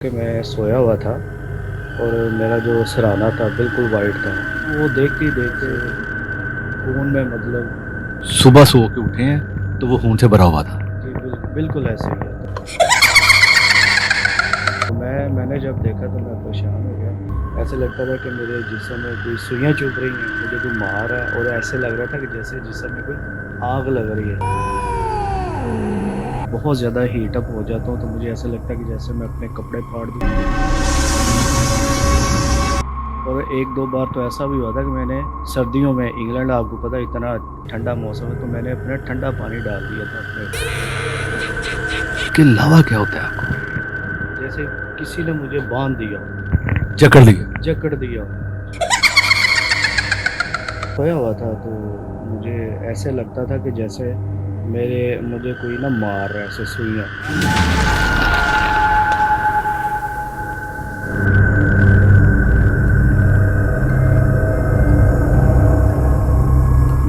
कि मैं सोया हुआ था और मेरा जो सिरहाना था बिल्कुल वाइट था। वो देखते ही देखते फ़ोन में मतलब सुबह सो के उठे हैं तो वो खून से भरा हुआ था। जी बिल्कुल ऐसे ही है। तो मैंने जब देखा तो मैं परेशान हो गया। ऐसे लगता था कि मेरे जिस्म में कोई सुइयाँ चुभ रही हैं, मुझे कोई मार रहा है और ऐसे लग रहा था कि जैसे जिस्म में कोई आग लग रही है। बहुत ज़्यादा हीट अप हो जाता हूँ तो मुझे ऐसा लगता है कि जैसे मैं अपने कपड़े फाड़ दूँ। और 1-2 बार तो ऐसा भी हुआ था कि मैंने सर्दियों में इंग्लैंड आपको पता है इतना ठंडा मौसम है, तो मैंने अपना ठंडा पानी डाल दिया था अपने इसके अलावा क्या होता है आपको? जैसे किसी ने मुझे बाँध दिया हो, जकड़ लिया। जकड़ दिया हो। सोया हुआ था तो मुझे ऐसे लगता था कि जैसे मुझे कोई ना मार रहा है ऐसे सुइयाँ।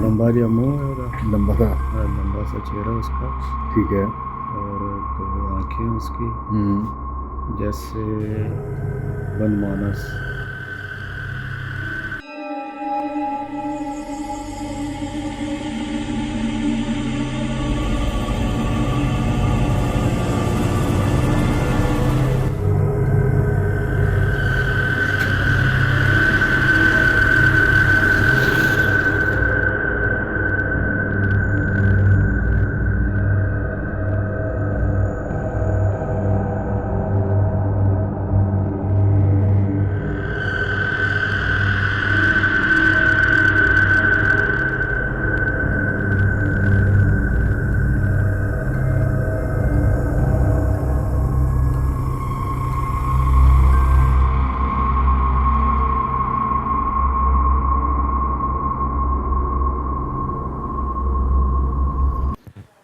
लंबा जो मुँह है और लंबा सा। लंबा सा चेहरा उसका ठीक है। और 2 आँखें उसकी जैसे बनमानस।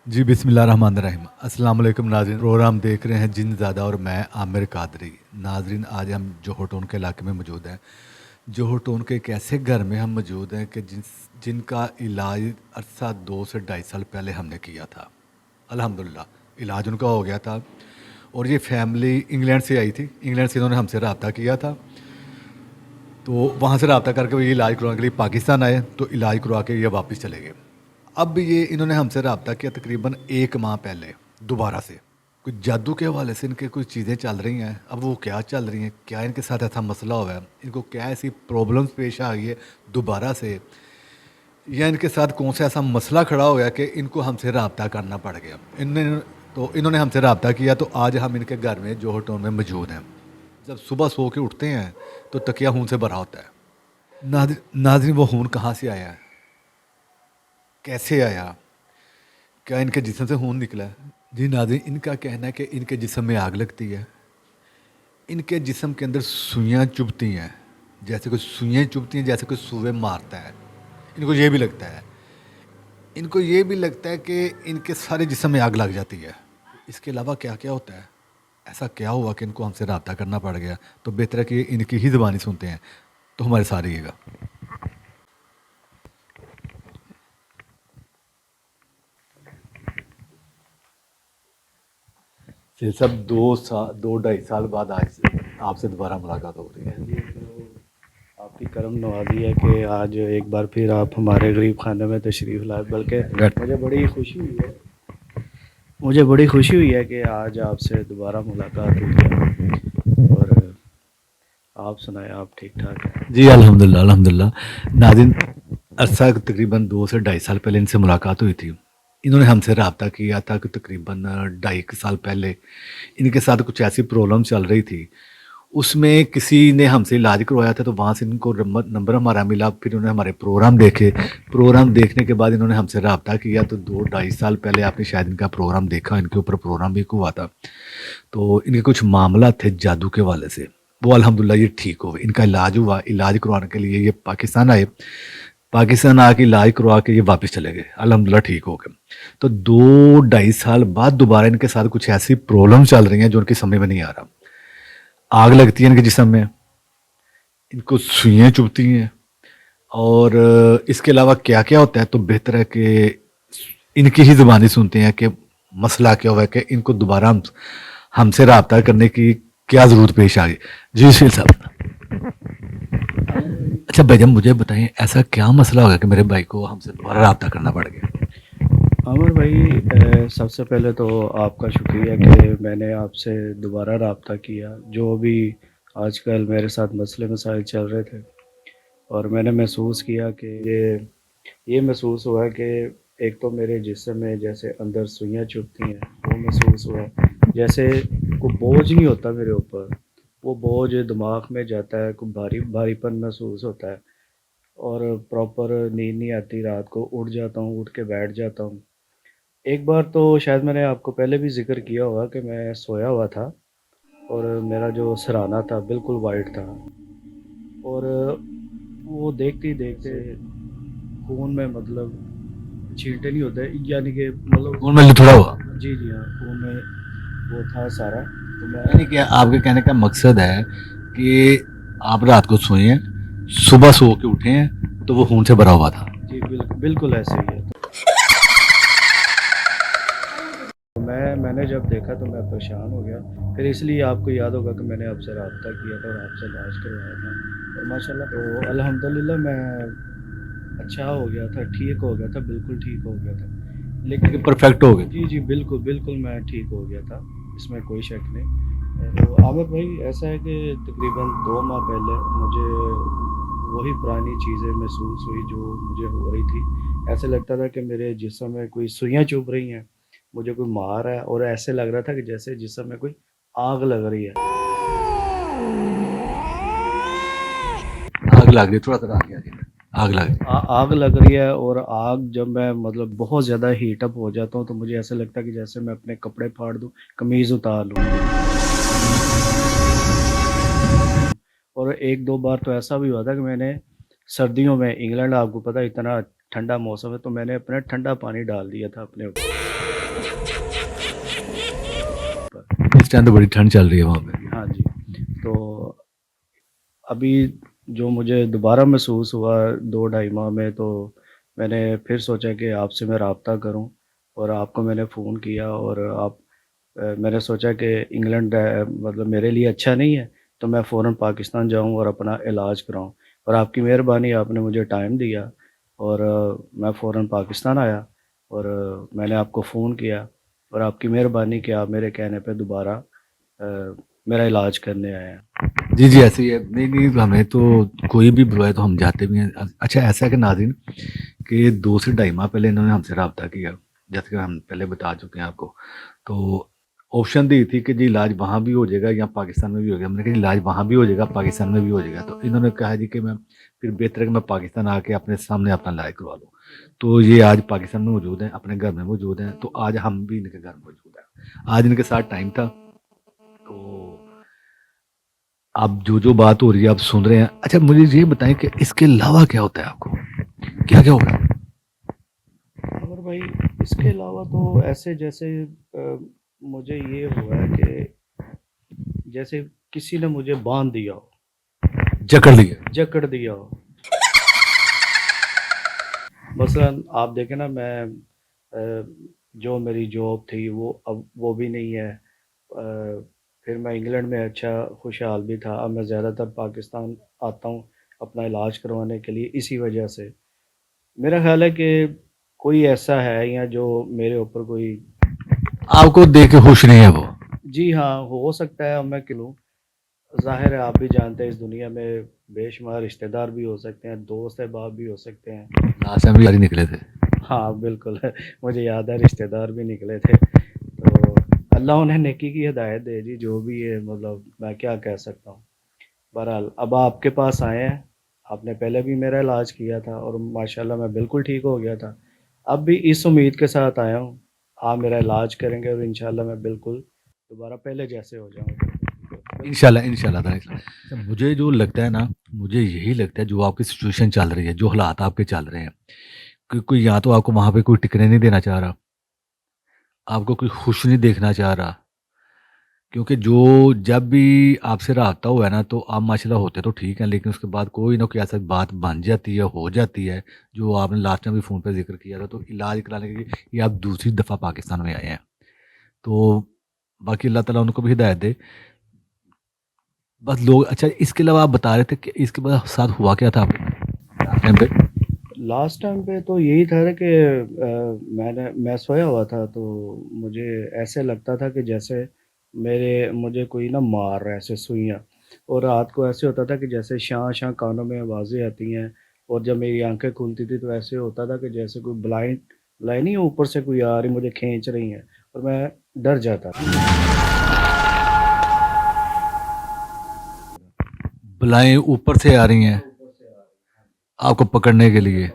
जी बिस्मिल्लाहिर्रहमानिर्रहीम। अस्सलाम वालेकुम नाज़रीन, प्रोग्राम देख रहे हैं जिन ज़्यादा और मैं आमिर कादरी। नाज़रीन, आज हम जोहर टाउन के इलाके में मौजूद हैं। जोहर टाउन के एक ऐसे घर में हम मौजूद हैं कि जिनका इलाज अरसा 2 से 2.5 साल पहले हमने किया था। अल्हम्दुलिल्लाह इलाज उनका हो गया था। और ये फैमिली इंग्लैंड से आई थी। इंग्लैंड से इन्होंने हमसे रब्ता किया था, तो वहाँ से रब्ता करके वो ये इलाज करवाने के लिए पाकिस्तान आए, तो इलाज करवा के ये वापस चले गए। अब ये इन्होंने हमसे रब्ता किया तकरीबन 1 माह पहले दोबारा से। कुछ जादू के हवाले से इनके कुछ चीज़ें चल रही हैं। अब वो क्या चल रही हैं, क्या इनके साथ ऐसा मसला हुआ है, इनको क्या ऐसी प्रॉब्लम्स पेश आ गई है दोबारा से, या इनके साथ कौन सा ऐसा मसला खड़ा हो गया कि इनको हमसे रब्ता करना पड़ गया। इन्होंने हमसे रब्ता किया, तो आज हम इनके घर में जोहर टाउन में मौजूद हैं। जब सुबह सो के उठते हैं तो तकिया खून से भरा होता है। नाज़रीन, वो खून कहाँ से आया है, कैसे आया, क्या इनके जिस्म से खून निकला है? जी नाज़रीन, इनका कहना है कि इनके जिस्म में आग लगती है, इनके जिस्म के अंदर सुइयाँ चुभती हैं, जैसे कोई सुइयाँ चुभती हैं, जैसे कोई सुए मारता है। इनको ये भी लगता है, इनको ये भी लगता है कि इनके सारे जिस्म में आग लग जाती है। इसके अलावा क्या क्या होता है, ऐसा क्या हुआ कि इनको हमसे रब्ता करना पड़ गया? तो बेहतर है कि इनकी ही ज़बानी सुनते हैं, तो हमारे साथ रहिएगा। ये सब 2 ढाई साल बाद आज आपसे दोबारा मुलाकात हो रही है। ये तो आपकी करम नवाज़ी है कि आज एक बार फिर आप हमारे गरीब खाने में तशरीफ़ लाए। बल्कि मुझे बड़ी खुशी हुई है कि आज आपसे दोबारा मुलाकात हुई है। और आप सुनाएं, आप ठीक ठाक हैं? जी अल्हम्दुलिल्लाह अल्हम्दुलिल्लाह। नाज़रीन, अरसा तकरीबन 2 से 2.5 साल पहले इनसे मुलाकात हुई थी। इन्होंने हमसे रब्ता किया था कि तकरीबन 2.5 साल पहले इनके साथ कुछ ऐसी प्रॉब्लम चल रही थी। उसमें किसी ने हमसे इलाज करवाया था, तो वहाँ से इनको नंबर हमारा मिला। फिर उन्होंने हमारे प्रोग्राम देखे। प्रोग्राम देखने के बाद इन्होंने हमसे रब्ता किया। तो 2 ढाई साल पहले आपने शायद इनका प्रोग्राम देखा, इनके ऊपर प्रोग्राम भी हुआ था। तो इनके कुछ मामला थे जादू के वाले से, वो अल्हम्दुलिल्लाह ये ठीक हो गए। इनका इलाज हुआ। इलाज करवाने के लिए ये पाकिस्तान आए। पाकिस्तान आके इलाज करवा के ये वापस चले गए, अल्हम्दुलिल्लाह ठीक हो गए। तो 2 ढाई साल बाद दोबारा इनके साथ कुछ ऐसी प्रॉब्लम चल रही हैं जो उनकी समझ में नहीं आ रहा। आग लगती है इनके जिस्म में, इनको सुइयाँ चुभती हैं, और इसके अलावा क्या क्या होता है, तो बेहतर है कि इनकी ही ज़ुबानी सुनते हैं कि मसला क्या हुआ है कि इनको दोबारा हमसे रब्ता करने की क्या ज़रूरत पेश आ गई? जी सुहेल साहब। अच्छा भाईजान मुझे बताइए ऐसा क्या मसला हो गया कि मेरे भाई को हमसे दोबारा रब्ता करना पड़ गया? अमर भाई, सबसे पहले तो आपका शुक्रिया कि मैंने आपसे दोबारा रब्ता किया। जो भी आजकल मेरे साथ मसले मसाइल चल रहे थे, और मैंने महसूस किया कि ये महसूस हुआ कि एक तो मेरे जिस्म में जैसे अंदर सुइयाँ चुभती हैं, वो महसूस हुआ। जैसे कोई बोझ नहीं होता मेरे ऊपर, वो बोझ दिमाग में जाता है, कोई भारी भारीपन महसूस होता है। और प्रॉपर नींद नहीं आती, रात को उठ जाता हूँ, उठ के बैठ जाता हूँ। एक बार तो शायद मैंने आपको पहले भी ज़िक्र किया होगा कि मैं सोया हुआ था, और मेरा जो सिरहाना था बिल्कुल वाइट था, और वो देखते ही देखते खून में मतलब छींटे नहीं होते, यानी कि मतलब खून में लुथड़ा हुआ? जी, जी हाँ, खून में वो था सारा। तो मैं यानी कि आपके कहने का मकसद है कि आप रात को सोए हैं, सुबह सो के उठे हैं तो वो खून से भरा हुआ था। जी बिल्कुल ऐसे ही है। तो मैंने जब देखा तो मैं परेशान हो गया। फिर इसलिए आपको याद होगा कि मैंने आपसे रब्ता किया था और आपसे इलाज करवाया था, और माशाल्लाह तो अल्हम्दुलिल्लाह मैं अच्छा हो गया था, ठीक हो गया था, बिल्कुल ठीक हो गया था। लेकिन लेकिन परफेक्ट हो गए? जी, जी, बिल्कुल मैं ठीक हो गया था, इसमें कोई शक नहीं। तो आमिर भाई, ऐसा है कि तकरीबन 2 माह पहले मुझे वही पुरानी चीज़ें महसूस हुई जो मुझे हो रही थी। ऐसा लगता था कि मेरे जिस्म में कोई सुइयाँ चुभ रही हैं, मुझे कोई मार रहा है, और ऐसे लग रहा था कि जैसे जिस्म में कोई आग लग रही है। आग लग गई, थोड़ा सा आगे आ गया। आग लग गई। आग लग रही है, और आग जब मैं मतलब बहुत ज़्यादा हीट अप हो जाता हूँ तो मुझे ऐसा लगता है कि जैसे मैं अपने कपड़े फाड़ दूँ, कमीज़ उतार लूँ। और 1-2 बार तो ऐसा भी हुआ था कि मैंने सर्दियों में, इंग्लैंड आपको पता है इतना ठंडा मौसम है, तो मैंने अपना ठंडा पानी डाल दिया था अपने ऊपर। इस टाइम तो बड़ी ठंड चल रही है वहाँ पे। हाँ जी। तो अभी जो मुझे दोबारा महसूस हुआ 2 ढाई माह में, तो मैंने फिर सोचा कि आपसे मैं रब्ता करूं, और आपको मैंने फ़ोन किया, और मैंने सोचा कि इंग्लैंड मतलब मेरे लिए अच्छा नहीं है, तो मैं फ़ौरन पाकिस्तान जाऊं और अपना इलाज कराऊं। और आपकी मेहरबानी, आपने मुझे टाइम दिया, और मैं फ़ौरन पाकिस्तान आया, और मैंने आपको फ़ोन किया, और आपकी मेहरबानी कि आप मेरे कहने पे दोबारा मेरा इलाज करने आए हैं। जी जी ऐसे ही है। नहीं नहीं हमें तो कोई भी बुलाए तो हम जाते भी हैं। अच्छा ऐसा है कि नाज़रीन कि 2 से ढाई माह पहले इन्होंने हमसे रब्ता किया, जैसे कि हम पहले बता चुके हैं आपको। तो ऑप्शन दी थी कि जी इलाज वहाँ भी हो जाएगा या पाकिस्तान में भी हो गया। हमने कहा जी इलाज वहाँ भी हो जाएगा, पाकिस्तान में भी हो जाएगा। तो इन्होंने कहा जी कि मैं फिर बेहतर है कि मैं पाकिस्तान आके अपने सामने अपना इलाज करवा लूँ। तो ये आज पाकिस्तान में मौजूद हैं, अपने घर में मौजूद हैं। तो आज हम भी इनके घर मौजूद हैं। आज इनके साथ टाइम था, तो आप जो बात हो रही है आप सुन रहे हैं। अच्छा मुझे ये बताएं कि इसके अलावा क्या होता है आपको, क्या क्या होगा? मगर भाई, इसके अलावा तो ऐसे जैसे मुझे ये हुआ है कि जैसे किसी ने मुझे बांध दिया हो, जकड़ लिया? जकड़ दिया हो। मसलन आप देखें ना, मैं जो मेरी जॉब थी वो अब वो भी नहीं है। फिर मैं इंग्लैंड में अच्छा खुशहाल भी था, अब मैं ज़्यादातर पाकिस्तान आता हूँ अपना इलाज करवाने के लिए इसी वजह से। मेरा ख्याल है कि कोई ऐसा है या जो मेरे ऊपर कोई। आपको देख के खुश नहीं है वो? जी हाँ, हो सकता है, अब मैं क्यों लूँ? ज़ाहिर है, आप भी जानते हैं इस दुनिया में बेशुमार रिश्तेदार भी हो सकते हैं, दोस्त अहबाब भी हो सकते हैं। लास्ट टाइम भी यार ही निकले थे। हाँ, बिल्कुल मुझे याद है, रिश्तेदार भी निकले थे। तो अल्लाह उन्हें नेकी की हिदायत दे जी, जो भी है, मतलब मैं क्या कह सकता हूँ। बहरहाल अब आपके पास आए हैं, आपने पहले भी मेरा इलाज किया था और माशाल्लाह मैं बिल्कुल ठीक हो गया था। अब भी इस उम्मीद के साथ आया हूँ, आप मेरा इलाज करेंगे और इंशाल्लाह मैं बिल्कुल दोबारा पहले जैसे हो जाऊँगा। इंशाल्लाह इंशाल्लाह ताला। अच्छा, मुझे जो लगता है ना, मुझे यही लगता है जो आपकी सिचुएशन चल रही है, जो हालात आपके चल रहे हैं, कि कोई या तो आपको वहाँ पे कोई टिकने नहीं देना चाह रहा, आपको कोई खुश नहीं देखना चाह रहा। क्योंकि जो जब भी आपसे राब्ता हुआ है ना, तो आप माशाल्लाह होते तो ठीक हैं, लेकिन उसके बाद कोई ना कोई ऐसा बात बन जाती है, हो जाती है, जो आपने लास्ट टाइम भी फ़ोन पे ज़िक्र किया था। तो इलाज कराने के लिए ये आप दूसरी दफ़ा पाकिस्तान में आए हैं। तो बाकी अल्लाह ताला उनको भी हिदायत दे। बस लोग। अच्छा, इसके अलावा आप बता रहे थे कि इसके बाद साथ हुआ क्या था आपके टाइम पे? लास्ट टाइम पे तो यही था ना कि मैं सोया हुआ था तो मुझे ऐसे लगता था कि जैसे मेरे मुझे कोई ना मार रहा है ऐसे सुइयाँ। और रात को ऐसे होता था कि जैसे शां शां कानों में आवाज़ें आती हैं। और जब मेरी आंखें खुलती थी तो ऐसे होता था कि जैसे कोई ब्लाइंड लाइन नहीं है, ऊपर से कोई आ रही मुझे खींच रही है। और मैं डर जाता था। बलाएं ऊपर से आ रही हैं आपको पकड़ने के लिए?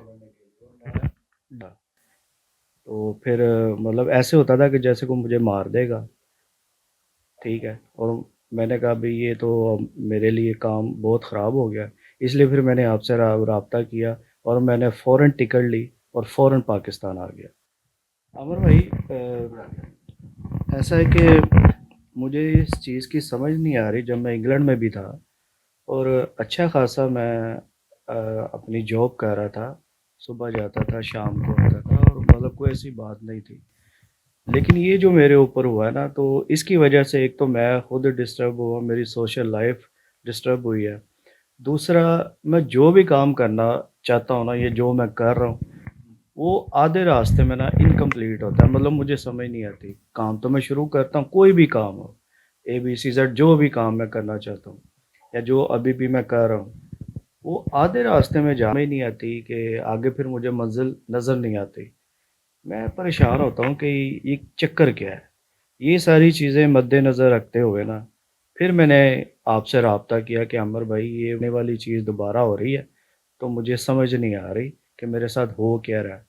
तो फिर मतलब ऐसे होता था कि जैसे कोई मुझे मार देगा। ठीक है। और मैंने कहा भई ये तो अब मेरे लिए काम बहुत ख़राब हो गया। इसलिए फिर मैंने आपसे राब्ता किया और मैंने फ़ौरन टिकट ली और फ़ौरन पाकिस्तान आ गया। अमर भाई ऐसा है कि मुझे इस चीज़ की समझ नहीं आ रही। जब मैं इंग्लैंड में भी था और अच्छा ख़ासा मैं अपनी जॉब कर रहा था। सुबह जाता था, शाम को आता था और मतलब कोई ऐसी बात नहीं थी। लेकिन ये जो मेरे ऊपर हुआ है ना, तो इसकी वजह से एक तो मैं खुद डिस्टर्ब हुआ, मेरी सोशल लाइफ डिस्टर्ब हुई है। दूसरा, मैं जो भी काम करना चाहता हूँ ना, ये जो मैं कर रहा हूँ, वो आधे रास्ते में ना इनकम्प्लीट होता है। मतलब मुझे समझ नहीं आती। काम तो मैं शुरू करता हूँ, कोई भी काम हो, ABCZ जो भी काम मैं करना चाहता हूँ या जो अभी भी मैं कर रहा हूँ, वो आधे रास्ते में जा में नहीं आती कि आगे फिर मुझे मंज़िल नज़र नहीं आती। मैं परेशान होता हूँ कि ये चक्कर क्या है? ये सारी चीज़ें मद्देनज़र रखते हुए ना, फिर मैंने आपसे राब्ता किया कि अमर भाई ये होने वाली चीज़ दोबारा हो रही है, तो मुझे समझ नहीं आ रही कि मेरे साथ हो क्या रहा है।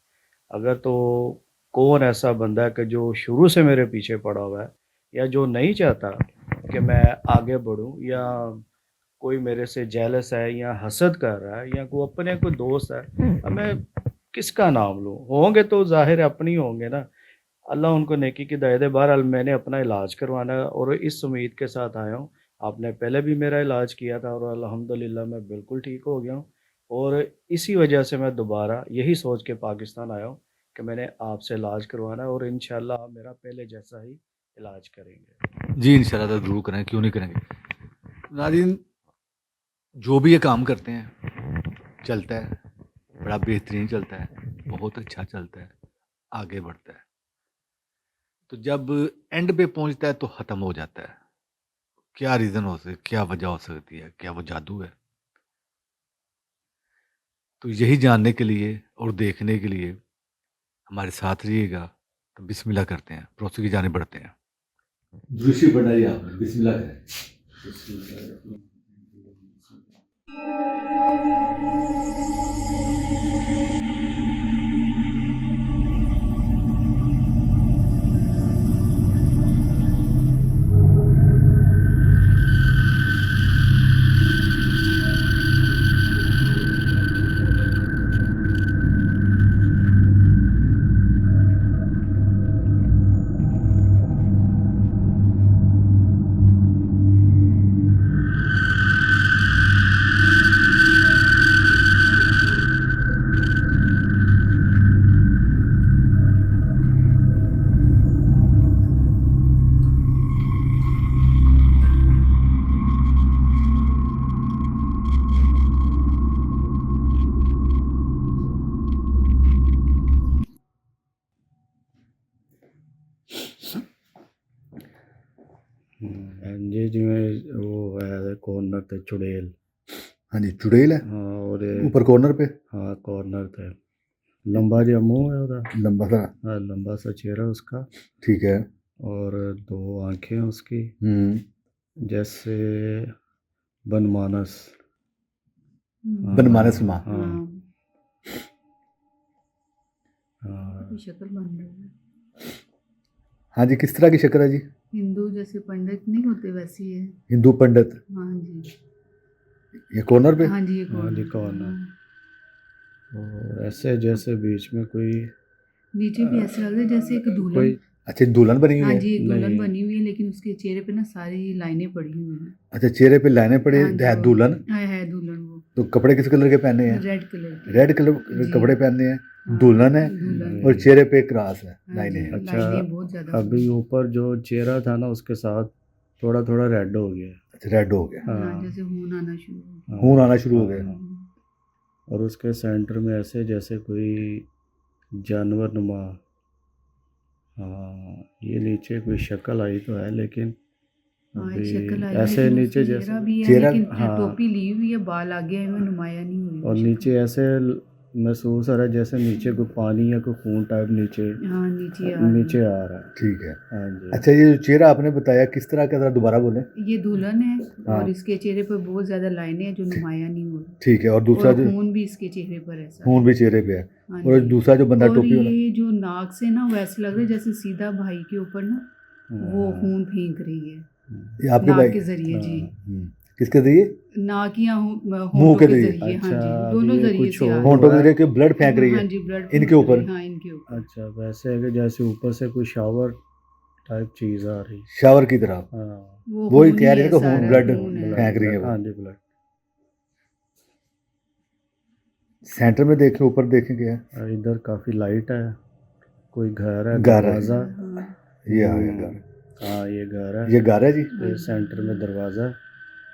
अगर तो कौन ऐसा बंदा है कि जो शुरू से मेरे पीछे पड़ा हुआ है या जो नहीं चाहता कि मैं आगे बढ़ूँ, या कोई मेरे से जेलस है या हसद कर रहा है या कोई अपने कोई दोस्त है, अब मैं किसका नाम लूँ? होंगे तो ज़ाहिर है अपने ही होंगे ना। अल्लाह उनको नेकी की दायत दे। बहरहाल मैंने अपना इलाज करवाना है और इस उम्मीद के साथ आया हूँ। आपने पहले भी मेरा इलाज किया था और अल्हम्दुलिल्लाह मैं बिल्कुल ठीक हो गया हूँ। और इसी वजह से मैं दोबारा यही सोच के पाकिस्तान आया हूँ कि मैंने आपसे इलाज करवाना है और इंशाअल्लाह आप मेरा पहले जैसा ही इलाज करेंगे। जी इंशाल्लाह ज़रूर करें, क्यों नहीं करेंगे। नाज़रीन, जो भी ये काम करते हैं चलता है, बड़ा बेहतरीन चलता है, बहुत अच्छा चलता है, आगे बढ़ता है। तो जब एंड पे पहुंचता है तो ख़त्म हो जाता है। क्या रीज़न हो सकता, क्या वजह हो सकती है, क्या वो जादू है? तो यही जानने के लिए और देखने के लिए हमारे साथ रहिएगा। तो बिस्मिल्लाह करते हैं, प्रोसेस की जाने बढ़ते हैं। दृश्य बनाइए आपने, बिस्मिल्लाह करें। जी जिमें वो है कॉर्नर ते चुड़ैल। हाँ जी, चुड़ैल है हाँ और ऊपर कॉर्नर पे, हाँ कॉर्नर ते लंबा जिहा मुँह है उसदा। लंबा सा। हाँ लंबा सा चेहरा उसका ठीक है। और 2 आँखें उसकी हम्म। जैसे बनमानस। बनमानस माँ। हाँ हाँ हाँ, हाँ। की शक्ल बन रही है। हाँ जी, किस तरह की शक्ल है जी? हिंदू जैसे पंडित नहीं होते वैसी है। हिंदू पंडित। हाँ जी। ये कॉर्नर पे। हाँ जी, ये हाँ जी कॉर्नर पे। कॉर्नर। और ऐसे जैसे बीच में कोई नीचे भी ऐसा लग रहा है जैसे एक दुल्हन। कोई अच्छा, दुल्हन बनी हुई हाँ है। जी, एक दुल्हन नहीं। बनी हुई है, लेकिन उसके चेहरे पे ना सारी लाइनें पड़ी हुई हैं। अच्छा, चेहरे पे लाइनें पड़ी हाँ जी, है, वो दुल्हन। है दुल्हन वो। तो कपड़े किस कलर के पहने हैं? रेड कलर की। रेड कलर के जी। कपड़े पहने हैं। हाँ, दुल्हन है दुल्हन और है। चेहरे पे क्रॉस है, हाँ लाइनें जी, हैं। अच्छा लाइनें बहुत ज़्यादा बड़ी। अभी ऊपर जो चेहरा था ना उसके साथ थोड़ा थोड़ा रेड हो गया है। अच्छा रेड हो गया, हाँ हाँ जैसे खून आना शुरू हो हाँ खून आना शुरू हो गया। हम्म, और उसके सेंटर में ऐसे जैसे कोई जानवर नुमा। हाँ ये नीचे कोई शक्ल आई तो है, लेकिन हाँ एक अभी शक्ल आई है ऐसे लेकिन नीचे उसका जैसे चेहरा भी है चेहरा लेकिन हाँ टोपी ली हुई है, बाल आगे हैं, में नुमाया नहीं हुई और वो नीचे शक्ल। ऐसे महसूस हो रहा है जैसे नीचे कोई पानी या कोई खून टाइप नीचे हाँ नीचे आ रही नीचे है। आ रहा है। ठीक है। हाँ जी अच्छा ये जो चेहरा आपने बताया किस तरह का, जरा दोबारा बोलें। ये दुल्हन है हाँ और इसके चेहरे पर बहुत ज्यादा लाइनें हैं जो नुमाया नहीं हो रही, ठीक है, और दूसरा और जो खून भी इसके चेहरे पर ऐसा खून है। भी चेहरे पे है, हाँ और जी। दूसरा जो बंदा और टोपी वाला, ये जो नाक से ना वैसे लग रहा है जैसे सीधा भाई के ऊपर ना वो हाँ खून फेंक रही है ये आपके भाई? नाक के जरिए जी। किसके जरिए? नाक या मुंह होंठों के के जरिए? जरिए, हाँ अच्छा जी अब दोनों ये जरिए कुछ से आ और रही होंठों हुआ के है। जरिए के ब्लड फेंक रही है। है हाँ जी ब्लड इनके फेंक रही ऊपर? है, हाँ इनके ऊपर। अच्छा वैसे है कि जैसे ऊपर से कोई शावर टाइप चीज़ आ रही। शावर की तरह? हाँ वो वही खून कह ही रही है है कि खून सारा, ब्लड खून है। फेंक रही है ब्लड वो। हाँ जी ब्लड। सेंटर में देखें, ऊपर देखें क्या है? इधर काफ़ी लाइट है, कोई घर है, घर है, दरवाज़ा। हाँ ये आ गया घर। हाँ ये घर है। ये घर है जी? फिर सेंटर में दरवाज़ा है,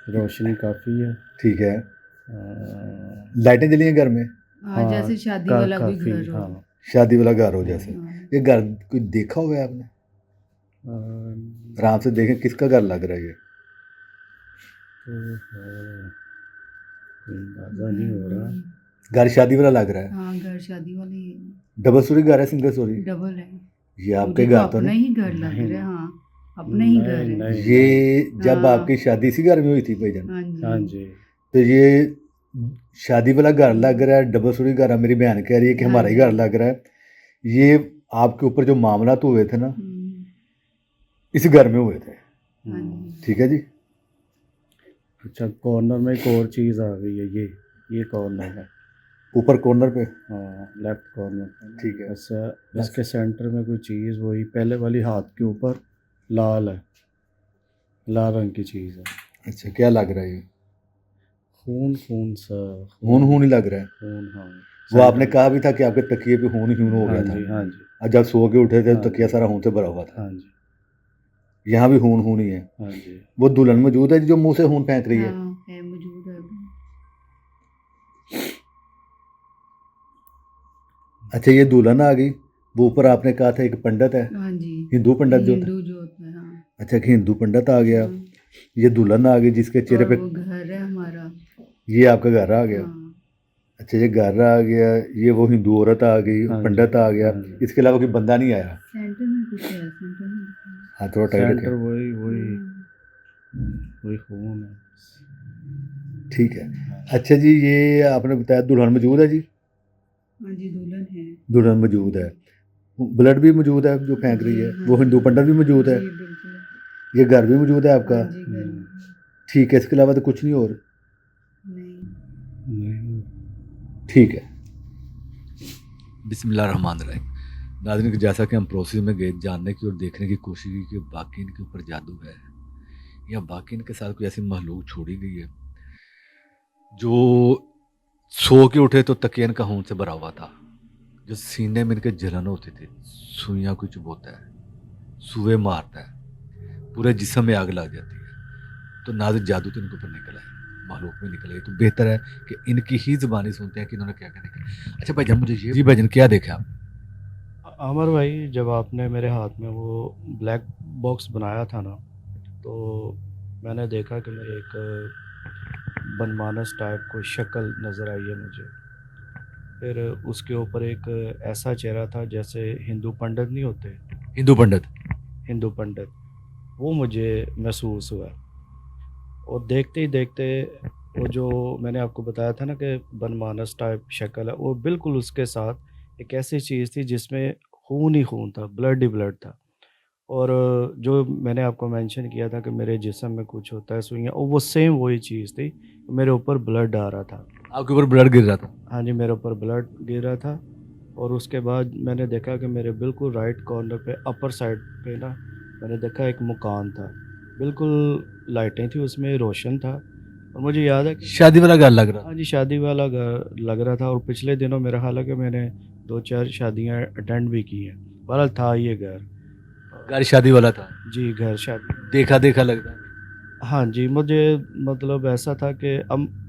रोशनी काफ़ी है। ठीक है। हाँ लाइटें जली हैं घर में? हाँ जैसे शादी वाला कोई काफ़ी घर हो। हाँ। शादी वाला घर हो जैसे? हाँ ये घर कोई देखा हुआ है आपने? आराम से देखें किसका घर लग रहा है ये? तो कोई अंदाज़ा नहीं हो रहा। घर शादी वाला लग रहा है। हाँ घर शादी वाले ही है, डबल स्टोरी घर है, सिंगल स्टोरी? डबल है। ये आपके मुझे तो घर तो अपना नहीं? ही घर लग नहीं रहा है, हाँ अपना ही घर नहीं है। नहीं ये नहीं। जब हाँ आपकी शादी इसी घर में हुई थी भाईजान? हाँ हाँ जी जी तो ये शादी वाला घर लग रहा है, डबल स्टोरी घर है। मेरी बहन कह रही है कि हाँ हमारा ही जी। घर लग रहा है। ये आपके ऊपर जो मामला तो हुए थे ना, इस घर में हुए थे। हाँ जी ठीक है जी। अच्छा कॉर्नर में एक और चीज़ आ गई है, ये कॉर्नर है। ऊपर कॉर्नर पे? हाँ लेफ्ट कॉर्नर पे। ठीक है। अच्छा इसके सेंटर में कोई चीज़ वही पहले वाली हाथ के ऊपर लाल है, लाल रंग की चीज़ है। अच्छा क्या लग रहा है ये? खून खून सा खून खून ही लग रहा है। खून हाँ। वो आपने कहा भी था कि आपके तकिए पे खून ही खून हो गया हाँ था, जी हाँ जी और जब सो के उठे थे हाँ तो तकिया जी सारा खून से भरा हुआ था। हाँ जी यहाँ भी खून खून ही है। हाँ जी। वो दुल्हन मौजूद है जो मुंह से खून फेंक रही है? हाँ है मौजूद है अभी। अच्छा ये दुल्हन आ गई, वो ऊपर आपने कहा था एक पंडित है, हाँ जी हिंदू पंडित जो था? हिंदू जो होता है हाँ। अच्छा कि हिंदू पंडित आ गया। हाँ, ये दुल्हन आ गई जिसके चेहरे और पे, वो घर है हमारा। ये आपका घर आ गया। हाँ अच्छा ये घर आ गया, ये वो हिंदू औरत आ गई, हाँ जी पंडित आ गया, हाँ जी। इसके अलावा कोई बंदा नहीं आया? सेंटर में कुछ है, सेंटर में कुछ है। हाँ थोड़ा टाइट सेंटर रखें। वही वही हाँ वही खून है। ठीक है। अच्छा जी ये आपने बताया दुल्हन मौजूद है जी? हाँ जी दुल्हन है। दुल्हन मौजूद है, ब्लड भी मौजूद है जो फेंक रही जी है, हाँ वो हिंदू पंडित भी मौजूद है, जी बिल्कुल। ये घर भी मौजूद है आपका? हाँ जी घर में। ठीक है, इसके अलावा तो कुछ नहीं और? नहीं नहीं ठीक है। बिस्मिल्लाहिर्रहमानिर्रहीम। नाज़रीन जैसा कि हम प्रोसेस में गए जानने की और देखने की कोशिश की कि बाकी इनके ऊपर जादू है या बाकी इनके साथ कोई ऐसी महलूक छोड़ी गई है जो सो के उठे तो तकिया इनका खून से भरा हुआ था, जो सीने में इनके जलन होती थी, सुइयाँ कोई चुभोता है, सुए मारता है, पूरे जिस्म में आग लग जाती है। तो नाज़रीन जादू तो इनके ऊपर निकला है, मालूक में निकला है। तो बेहतर है कि इनकी ही ज़बानी सुनते हैं कि इन्होंने क्या क्या देखा। अच्छा भाईजान मुझे ये जी भाईजान क्या देखा आप? अमर भाई जब आपने मेरे हाथ में वो ब्लैक बॉक्स बनाया था ना, तो मैंने देखा कि मेरे एक बनमानस टाइप कोई शक्ल नज़र आई है मुझे। फिर उसके ऊपर एक ऐसा चेहरा था जैसे हिंदू पंडित नहीं होते, हिंदू पंडित? हिंदू पंडित, वो मुझे महसूस हुआ। और देखते ही देखते वो जो मैंने आपको बताया था ना कि बनमानस टाइप शक्ल है, वो बिल्कुल उसके साथ एक ऐसी चीज़ थी जिसमें खून ही खून था, ब्लड ही ब्लड था। और जो मैंने आपको मेंशन किया था कि मेरे जिस्म में कुछ होता है सुइयाँ, और वो सेम वही चीज़ थी, मेरे ऊपर ब्लड आ रहा था। आपके ऊपर ब्लड गिर रहा था? हाँ जी मेरे ऊपर ब्लड गिर रहा था। और उसके बाद मैंने देखा कि मेरे बिल्कुल राइट कॉर्नर पे अपर साइड पे ना मैंने देखा एक मकान था, बिल्कुल लाइटें थी उसमें, रोशन था। और मुझे याद है कि शादी वाला घर लग रहा हाँ जी शादी वाला घर लग रहा था। और पिछले दिनों मेरा हाल है कि मैंने 2-4 शादियाँ अटेंड भी की हैं। बहरहाल था ये घर। था? घर शादी वाला था? जी घर शादी। देखा देखा लगता है? हाँ जी, मुझे मतलब ऐसा था कि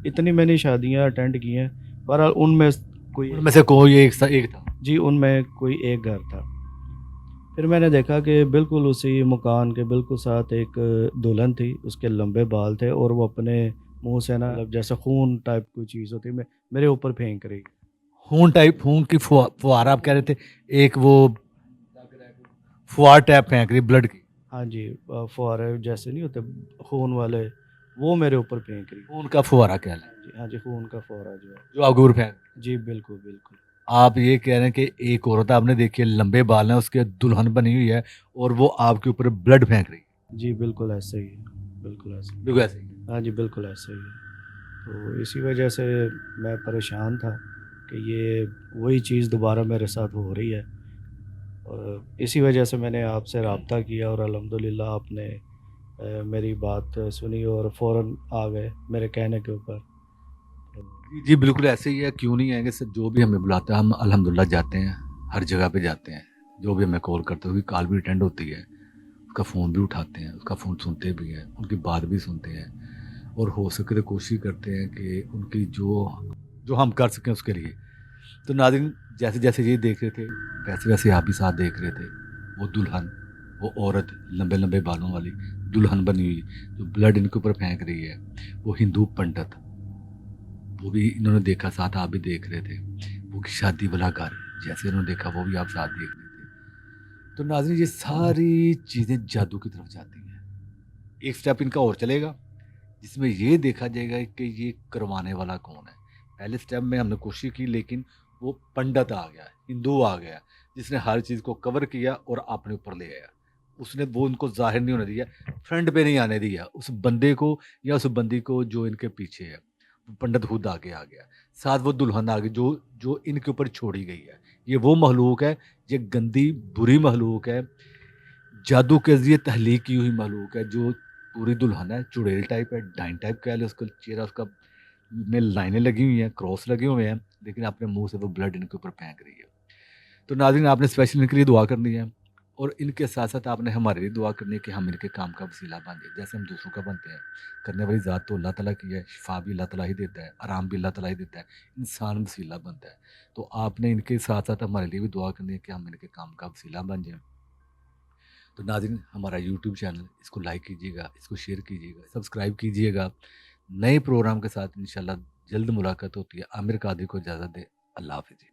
इतनी मैंने शादियाँ अटेंड की हैं, बहरहाल उनमें कोई उनमें से कोई एक था। जी, उनमें कोई एक घर था। फिर मैंने देखा कि बिल्कुल उसी मकान के बिल्कुल साथ एक दुल्हन थी, उसके लंबे बाल थे और वो अपने मुँह से ना मतलब जैसे खून टाइप कोई चीज़ होती है, मेरे ऊपर फेंक रही। खून की फुहारा आप कह रहे थे, एक वो फुहार टैप फेंक रही ब्लड की। हाँ जी, फुहारे जैसे नहीं होते खून वाले, वो मेरे ऊपर फेंक रही। खून का फुहारा कह लें, हाँ जी, हाँ जी, खून का फुहारा जो है। जो आपके ऊपर फेंक। जी, बिल्कुल, बिल्कुल। आप ये कह रहे हैं कि एक औरत आपने देखी है, लंबे बाल हैं, उसके दुल्हन बनी हुई है और वो आपके ऊपर ब्लड फेंक रही है। जी, बिल्कुल ऐसे ही है, बिल्कुल ऐसे ही। बिल्कुल ऐसे ही। हाँ जी, बिल्कुल ऐसे ही है। तो इसी वजह से मैं परेशान था कि ये वही चीज़ दोबारा मेरे साथ हो रही है और इसी वजह से मैंने आपसे राब्ता किया और अल्हम्दुलिल्लाह आपने मेरी बात सुनी और फ़ौरन आ गए मेरे कहने के ऊपर। तो जी, जी, बिल्कुल ऐसे ही है, क्यों नहीं आएँगे सर, जो भी हमें बुलाता है हम अल्हम्दुलिल्लाह जाते हैं, हर जगह पे जाते हैं। जो भी हमें कॉल करते हैं, उसकी कॉल भी अटेंड होती है, उसका फ़ोन भी उठाते हैं, उसका फ़ोन सुनते भी हैं, उनकी बात भी सुनते हैं और हो सके तो कोशिश करते हैं कि उनकी जो जो हम कर सकें उसके लिए। तो नाज़रीन, जैसे-जैसे ये देख रहे थे, वैसे-वैसे आप भी साथ देख रहे थे। वो दुल्हन, वो औरत लंबे-लंबे बालों वाली दुल्हन बनी हुई, जो ब्लड इनके ऊपर फेंक रही है, वो हिंदू पंडित, वो भी इन्होंने देखा, साथ आप भी देख रहे थे। वो शादी वाला घर, जैसे इन्होंने देखा वो भी आप साथ देख रहे थे। तो नाज़रीन, ये सारी चीज़ें जादू की तरफ जाती हैं। एक स्टेप इनका और चलेगा, जिसमें ये देखा जाएगा कि ये करवाने वाला कौन है। पहले स्टेप में हमने कोशिश की, लेकिन वो पंडित आ गया, हिंदू आ गया, जिसने हर चीज़ को कवर किया और अपने ऊपर ले आया। उसने वो उनको ज़ाहिर नहीं होने दिया, फ्रंट पे नहीं आने दिया उस बंदे को या उस बंदी को जो इनके पीछे है। वो पंडित खुद आगे आ गया, साथ वो दुल्हन आ गई जो जो इनके ऊपर छोड़ी गई है। ये वो महलूक है, ये गंदी बुरी महलूक है, जादू के ज़रिए तहलीक की हुई महलूक है, जो पूरी दुल्हन है, चुड़ैल टाइप है, डाइन टाइप कह लें उसका चेहरा, उसका में लाइनें लगी हुई हैं, क्रॉस लगे हुए हैं, लेकिन अपने मुँह से वो ब्लड इनके ऊपर फेंक रही है। तो नाज़रीन, आपने स्पेशल इनके लिए दुआ करनी है और इनके साथ-साथ आपने हमारे लिए दुआ करनी है कि हम इनके काम का वसीला बन जाए। जैसे हम दूसरों का बनते हैं, करने वाली ज़ात तो अल्लाह ताला की है, शिफ़ा भी अल्लाह ताला ही देता है, आराम भी अल्लाह ताला ही देता है, इंसान वसीला बनता है। तो आपने इनके साथ-साथ हमारे लिए भी दुआ करनी है कि हम इनके काम का वसीला बन जाएँ। तो नाज़रीन, हमारा यूट्यूब चैनल, इसको लाइक कीजिएगा, इसको शेयर कीजिएगा, सब्सक्राइब कीजिएगा। नए प्रोग्राम के साथ इंशाल्लाह जल्द मुलाकात होती है। आमिर कादरी को इजाज़त दें। अल्लाह हाफ़िज़ जी।